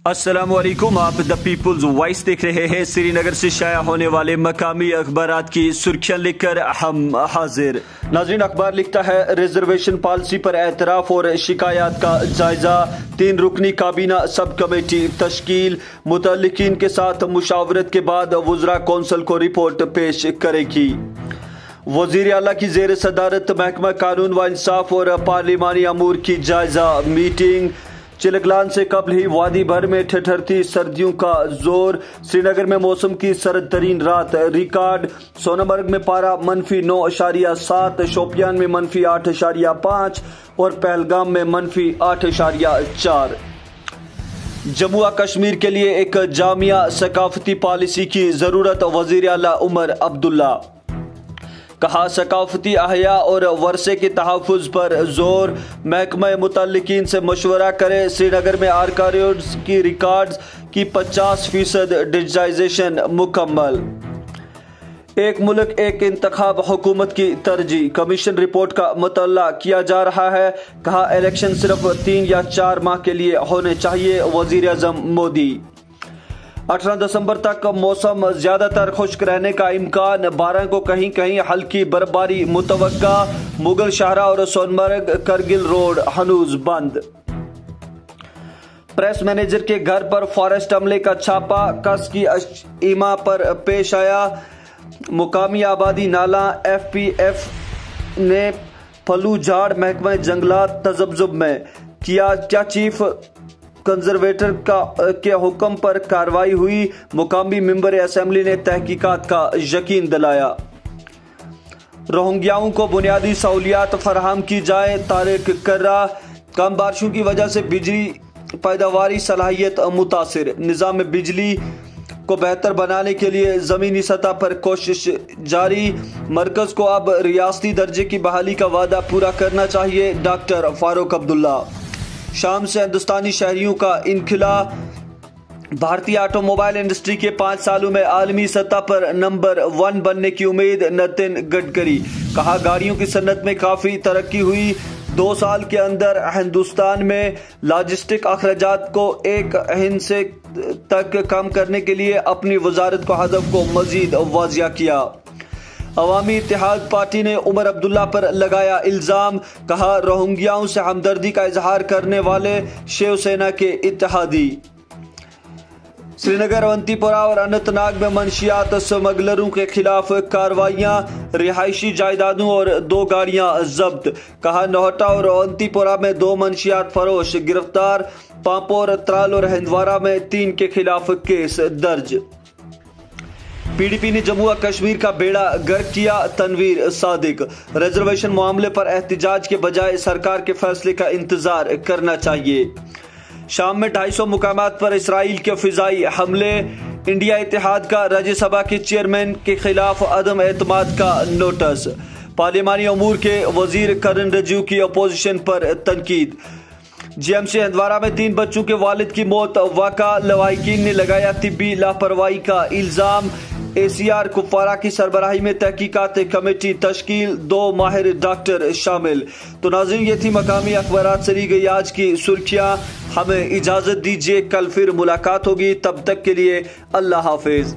السلام علیکم، آپ دا پیپلز وائس دیکھ رہے ہیں۔ سری نگر سے شائع ہونے والے مقامی اخبارات کی سرخیاں لکھ کر ہم حاضر۔ ناظرین، اخبار لکھتا ہے ریزرویشن پالیسی پر اعتراف اور شکایات کا جائزہ، 3 رکنی کابینہ سب کمیٹی تشکیل، متعلقین کے ساتھ مشاورت کے بعد وزراء کونسل کو رپورٹ پیش کرے گی۔ وزیر اعلیٰ کی زیر صدارت محکمہ قانون و انصاف اور پارلیمانی امور کی جائزہ میٹنگ۔ چلکلان سے قبل ہی وادی بھر میں ٹھٹھرتی سردیوں کا زور، سری نگر میں موسم کی سرد ترین رات ریکارڈ، سونامرگ میں پارہ -9.7، شوپیان میں -8.5 اور پہلگام میں -8.4۔ جموں و کشمیر کے لیے ایک جامع ثقافتی پالیسی کی ضرورت، وزیر اعلیٰ عمر عبداللہ۔ کہا ثقافتی احیاء اور ورثے کے تحفظ پر زور، محکمہ متعلقین سے مشورہ کرے۔ سری نگر میں آرکائیوز کی ریکارڈز کی 50% ڈیجیٹائزیشن مکمل۔ ایک ملک ایک انتخاب حکومت کی ترجیح، کمیشن رپورٹ کا مطالعہ کیا جا رہا ہے۔ کہا الیکشن صرف 3 یا 4 ماہ کے لیے ہونے چاہیے، وزیر اعظم مودی۔ 18 دسمبر تک موسم زیادہ تر خشک رہنے کا امکان، 12 کو کہیں کہیں ہلکی برفباری متوقع، مغل شاہراہ اور سونمرگ کرگل روڈ ہنوز بند۔ پریس مینیجر کے گھر پر فارسٹ عملے کا چھاپہ، کس کی اشیاء پر پیش آیا، مقامی آبادی نالا FPF نے پھلو جھاڑ، محکمہ جنگلات تذبذب میں، کیا چیف کنزرویٹر کے حکم پر کارروائی ہوئی، مقامی ممبر اسمبلی نے تحقیقات کا یقین دلایا۔ روہنگیاؤں کو بنیادی سہولیات فراہم کی جائے، طارق کرہ۔ کم بارشوں کی وجہ سے بجلی پیداواری صلاحیت متاثر، نظام بجلی کو بہتر بنانے کے لیے زمینی سطح پر کوشش جاری، مرکز کو اب ریاستی درجے کی بحالی کا وعدہ پورا کرنا چاہیے، ڈاکٹر فاروق عبداللہ۔ شام سے ہندوستانی شہریوں کا انخلاء، بھارتی آٹو موبائل انڈسٹری کے 5 سالوں میں عالمی سطح پر نمبر 1 بننے کی امید، نتن گڈکری۔ کہا گاڑیوں کی صنعت میں کافی ترقی ہوئی، 2 سال کے اندر ہندوستان میں لاجسٹک اخراجات کو 1% تک کم کرنے کے لیے اپنی وزارت کو ہدف کو مزید واضح کیا۔ عوامی اتحاد پارٹی نے عمر عبداللہ پر لگایا الزام، کہا روہنگیاؤں سے ہمدردی کا اظہار کرنے والے شیو سینا کے اتحادی۔ سری نگر، اونتی پورہ اور اننت ناگ میں منشیات سمگلروں کے خلاف کارروائیاں، رہائشی جائیدادوں اور 2 گاڑیاں ضبط۔ کہا نوہٹا اور اونتی پورہ میں 2 منشیات فروش گرفتار، پامپور، ترال اور ہندوارہ میں 3 کے خلاف کیس درج۔ PDP نے جموں و کشمیر کا بیڑا غرق کیا، تنویر صادق۔ ریزرویشن معاملے پر احتجاج کے بجائے سرکار کے فیصلے کا انتظار کرنا چاہیے۔ شام میں 250 مقامات پر اسرائیل کے فضائی حملے، انڈیا اتحاد کا راجیہ سبھا کے چیئرمین کے خلاف عدم اعتماد کا نوٹس، پارلیمانی امور کے وزیر کرن رجیجو کی اپوزیشن پر تنقید۔ GMC ہندوارہ میں 3 بچوں کے والد کی موت، واقعہ لواحقین نے لگایا طبی لاپرواہی کا الزام، ACR کپوارہ کی سربراہی میں تحقیقات کمیٹی تشکیل، 2 ماہر ڈاکٹر شامل۔ تو ناظرین، یہ تھی مقامی اخبارات سے لی گئی آج کی سرخیاں۔ ہمیں اجازت دیجیے، کل پھر ملاقات ہوگی، تب تک کے لیے اللہ حافظ۔